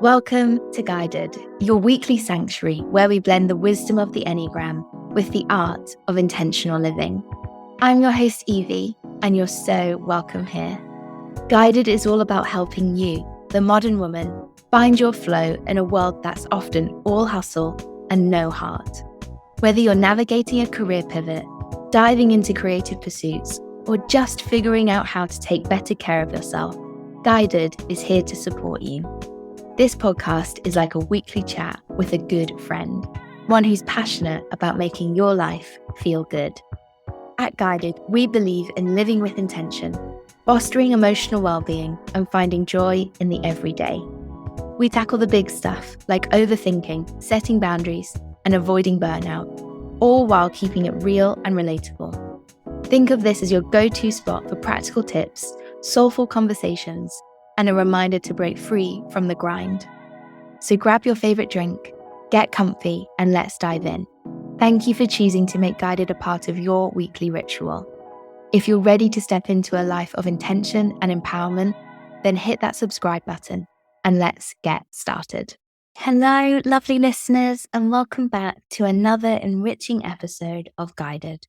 Welcome to Guided, your weekly sanctuary where we blend the wisdom of the Enneagram with the art of intentional living. I'm your host, Evie, and you're so welcome here. Guided is all about helping you, the modern woman, find your flow in a world that's often all hustle and no heart. Whether you're navigating a career pivot, diving into creative pursuits, or just figuring out how to take better care of yourself, Guided is here to support you. This podcast is like a weekly chat with a good friend, one who's passionate about making your life feel good. At Guided, we believe in living with intention, fostering emotional well-being, and finding joy in the everyday. We tackle the big stuff like overthinking, setting boundaries, and avoiding burnout, all while keeping it real and relatable. Think of this as your go-to spot for practical tips, soulful conversations, and a reminder to break free from the grind. So grab your favorite drink, get comfy, and let's dive in. Thank you for choosing to make Guided a part of your weekly ritual. If you're ready to step into a life of intention and empowerment, then hit that subscribe button and let's get started. Hello, lovely listeners, and welcome back to another enriching episode of Guided.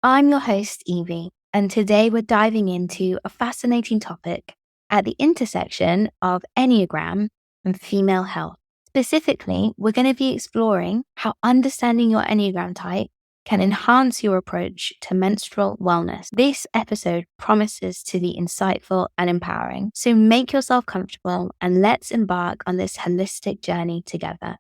I'm your host, Evie, and today we're diving into a fascinating topic at the intersection of Enneagram and female health. Specifically, we're going to be exploring how understanding your Enneagram type can enhance your approach to menstrual wellness. This episode promises to be insightful and empowering, so make yourself comfortable and let's embark on this holistic journey together.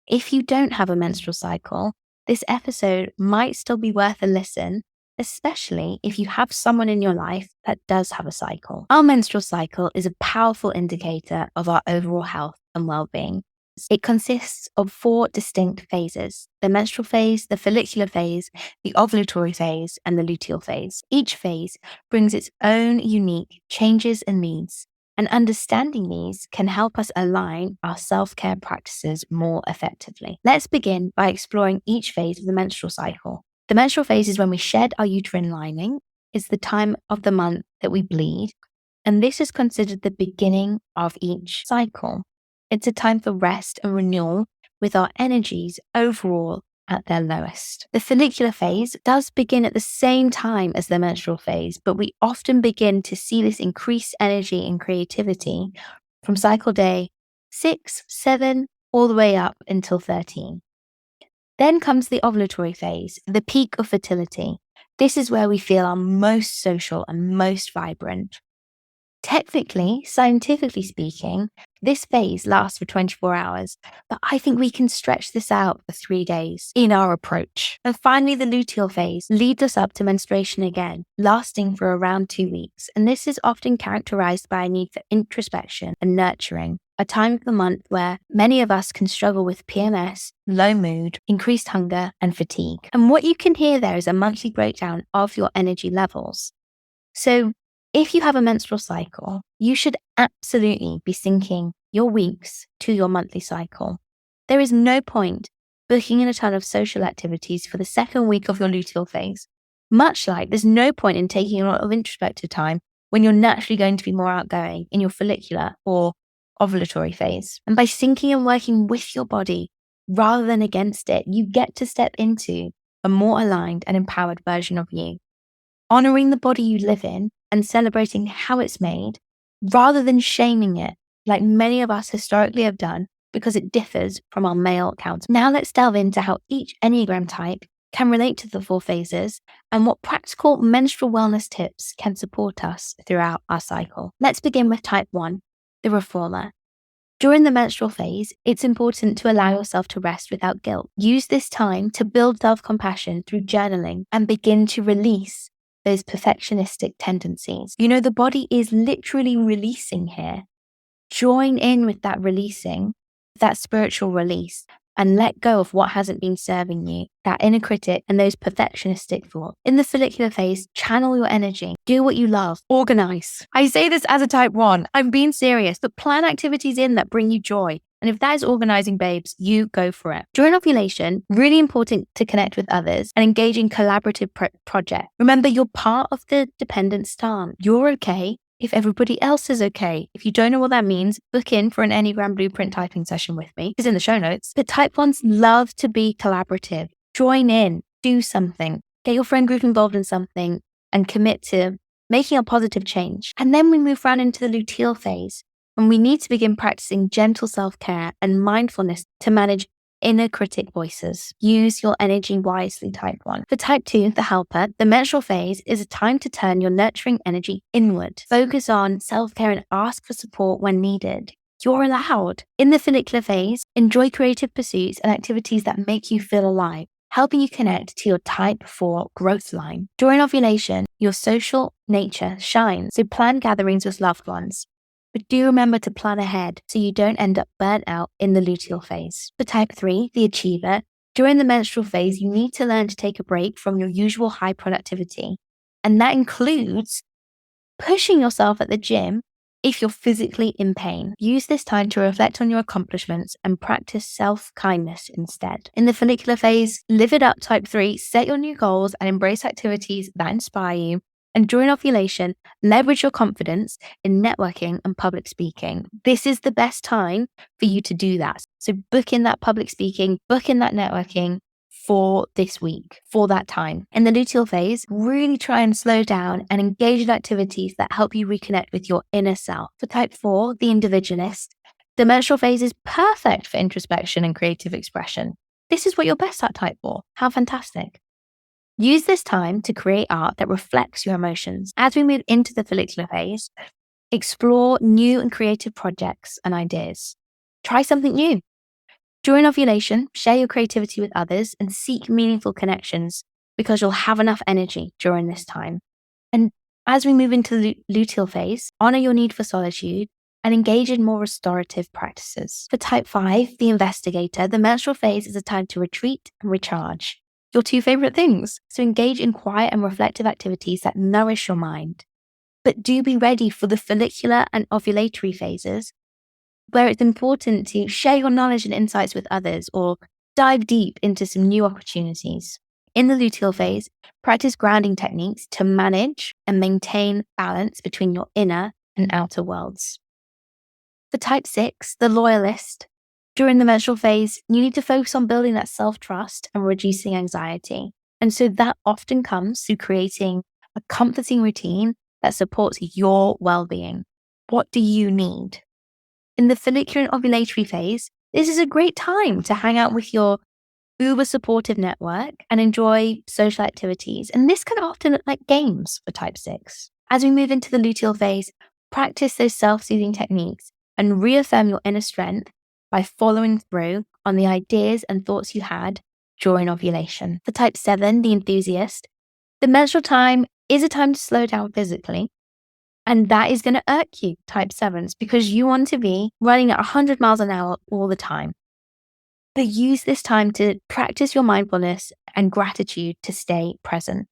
If you don't have a menstrual cycle, this episode might still be worth a listen, especially if you have someone in your life that does have a cycle. Our menstrual cycle is a powerful indicator of our overall health and well-being. It consists of 4 distinct phases: the menstrual phase, the follicular phase, the ovulatory phase, and the luteal phase. Each phase brings its own unique changes and needs, and understanding these can help us align our self-care practices more effectively. Let's begin by exploring each phase of the menstrual cycle. The menstrual phase is when we shed our uterine lining. It's the time of the month that we bleed, and this is considered the beginning of each cycle. It's a time for rest and renewal with our energies overall at their lowest. The follicular phase does begin at the same time as the menstrual phase, but we often begin to see this increased energy and creativity from cycle day 6, 7, all the way up until 13. Then comes the ovulatory phase, the peak of fertility. This is where we feel our most social and most vibrant. Technically, scientifically speaking, this phase lasts for 24 hours, but I think we can stretch this out for 3 days in our approach. And finally, the luteal phase leads us up to menstruation again, lasting for around 2 weeks. And this is often characterized by a need for introspection and nurturing, a time of the month where many of us can struggle with PMS, low mood, increased hunger, and fatigue. And what you can hear there is a monthly breakdown of your energy levels. So if you have a menstrual cycle, you should absolutely be syncing your weeks to your monthly cycle. There is no point booking in a ton of social activities for the second week of your luteal phase, much like there's no point in taking a lot of introspective time when you're naturally going to be more outgoing in your follicular or ovulatory phase. And by syncing and working with your body rather than against it, you get to step into a more aligned and empowered version of you, honoring the body you live in and celebrating how it's made rather than shaming it like many of us historically have done because it differs from our male counterparts. Now let's delve into how each Enneagram type can relate to the 4 phases and what practical menstrual wellness tips can support us throughout our cycle. Let's begin with type 1, the reformer. During the menstrual phase, it's important to allow yourself to rest without guilt. Use this time to build self-compassion through journaling and begin to release those perfectionistic tendencies. You know, the body is literally releasing here. Join in with that releasing, that spiritual release, and let go of what hasn't been serving you, that inner critic and those perfectionistic thoughts. In the follicular phase, channel your energy, do what you love, organize. I say this as a type 1, I'm being serious, but plan activities in that bring you joy. And if that is organizing, babes, you go for it. During ovulation, really important to connect with others and engage in collaborative projects. Remember, you're part of the dependent star. You're okay if everybody else is okay. If you don't know what that means, book in for an Enneagram blueprint typing session with me. It's in the show notes. But type ones love to be collaborative. Join in, do something, get your friend group involved in something and commit to making a positive change. And then we move right into the luteal phase, and we need to begin practicing gentle self-care and mindfulness to manage inner critic voices. Use your energy wisely, type 1. For type 2, the helper, the menstrual phase is a time to turn your nurturing energy inward. Focus on self-care and ask for support when needed. You're allowed. In the follicular phase, enjoy creative pursuits and activities that make you feel alive, helping you connect to your type 4 growth line. During ovulation, your social nature shines, so plan gatherings with loved ones. But do remember to plan ahead so you don't end up burnt out in the luteal phase. For type 3, the achiever, during the menstrual phase, you need to learn to take a break from your usual high productivity. And that includes pushing yourself at the gym if you're physically in pain. Use this time to reflect on your accomplishments and practice self-kindness instead. In the follicular phase, live it up, type 3, set your new goals and embrace activities that inspire you. And during ovulation, leverage your confidence in networking and public speaking. This is the best time for you to do that. So book in that public speaking, book in that networking for this week, for that time. In the luteal phase, really try and slow down and engage in activities that help you reconnect with your inner self. For type 4, the individualist, the menstrual phase is perfect for introspection and creative expression. This is what you're best at, type 4. How fantastic. Use this time to create art that reflects your emotions. As we move into the follicular phase, explore new and creative projects and ideas. Try something new. During ovulation, share your creativity with others and seek meaningful connections because you'll have enough energy during this time. And as we move into the luteal phase, honor your need for solitude and engage in more restorative practices. For type 5, the investigator, the menstrual phase is a time to retreat and recharge. Your two favorite things. So engage in quiet and reflective activities that nourish your mind. But do be ready for the follicular and ovulatory phases, where it's important to share your knowledge and insights with others or dive deep into some new opportunities. In the luteal phase, practice grounding techniques to manage and maintain balance between your inner and outer worlds. For type 6, the loyalist, during the menstrual phase, you need to focus on building that self-trust and reducing anxiety. And so that often comes through creating a comforting routine that supports your well-being. What do you need? In the follicular and ovulatory phase, this is a great time to hang out with your uber supportive network and enjoy social activities. And this can often look like games for type 6. As we move into the luteal phase, practice those self-soothing techniques and reaffirm your inner strength by following through on the ideas and thoughts you had during ovulation. For type 7, the enthusiast, the menstrual time is a time to slow down physically. And that is going to irk you, type 7s, because you want to be running at 100 miles an hour all the time. But use this time to practice your mindfulness and gratitude to stay present.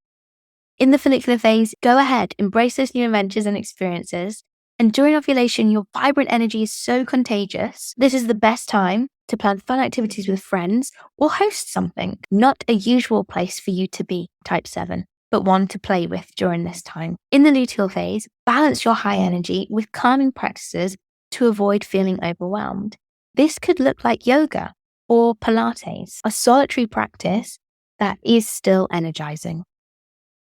In the follicular phase, go ahead, embrace those new adventures and experiences. And during ovulation, your vibrant energy is so contagious. This is the best time to plan fun activities with friends or host something. Not a usual place for you to be, type 7, but one to play with during this time. In the luteal phase, balance your high energy with calming practices to avoid feeling overwhelmed. This could look like yoga or Pilates, a solitary practice that is still energizing.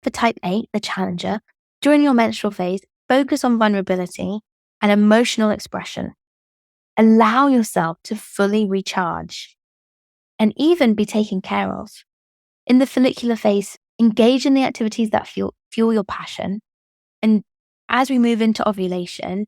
For type 8, the challenger, during your menstrual phase, focus on vulnerability and emotional expression. Allow yourself to fully recharge and even be taken care of. In the follicular phase, engage in the activities that fuel your passion. And as we move into ovulation,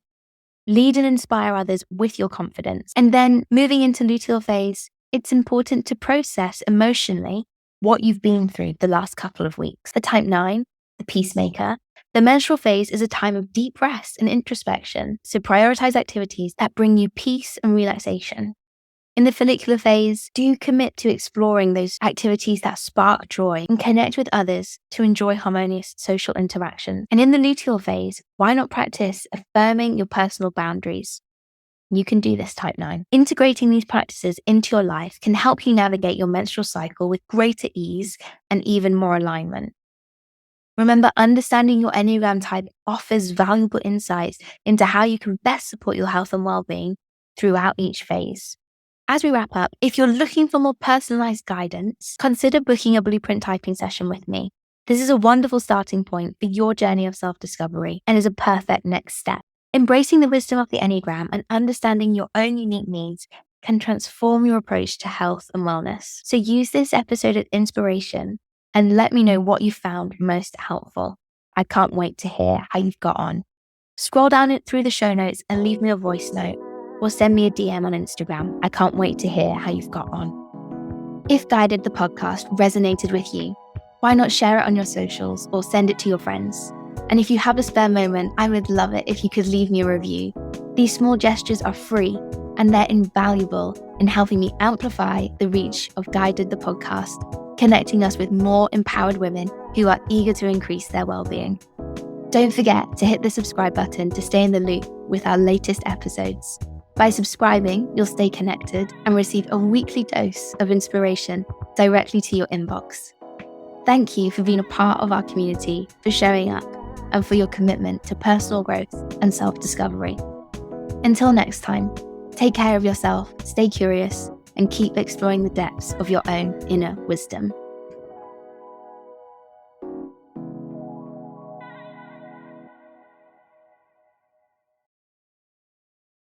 lead and inspire others with your confidence. And then moving into luteal phase, it's important to process emotionally what you've been through the last couple of weeks. For type 9, the peacemaker, the menstrual phase is a time of deep rest and introspection, so prioritize activities that bring you peace and relaxation. In the follicular phase, do commit to exploring those activities that spark joy and connect with others to enjoy harmonious social interaction. And in the luteal phase, why not practice affirming your personal boundaries? You can do this, type 9. Integrating these practices into your life can help you navigate your menstrual cycle with greater ease and even more alignment. Remember, understanding your Enneagram type offers valuable insights into how you can best support your health and well-being throughout each phase. As we wrap up, if you're looking for more personalized guidance, consider booking a blueprint typing session with me. This is a wonderful starting point for your journey of self-discovery and is a perfect next step. Embracing the wisdom of the Enneagram and understanding your own unique needs can transform your approach to health and wellness. So use this episode as inspiration and let me know what you found most helpful. I can't wait to hear how you've got on. Scroll down it through the show notes and leave me a voice note or send me a DM on Instagram. I can't wait to hear how you've got on. If Guided the podcast resonated with you, why not share it on your socials or send it to your friends? And if you have a spare moment, I would love it if you could leave me a review. These small gestures are free and they're invaluable in helping me amplify the reach of Guided the podcast, connecting us with more empowered women who are eager to increase their well-being. Don't forget to hit the subscribe button to stay in the loop with our latest episodes. By subscribing, you'll stay connected and receive a weekly dose of inspiration directly to your inbox. Thank you for being a part of our community, for showing up, and for your commitment to personal growth and self-discovery. Until next time, take care of yourself, stay curious, and keep exploring the depths of your own inner wisdom.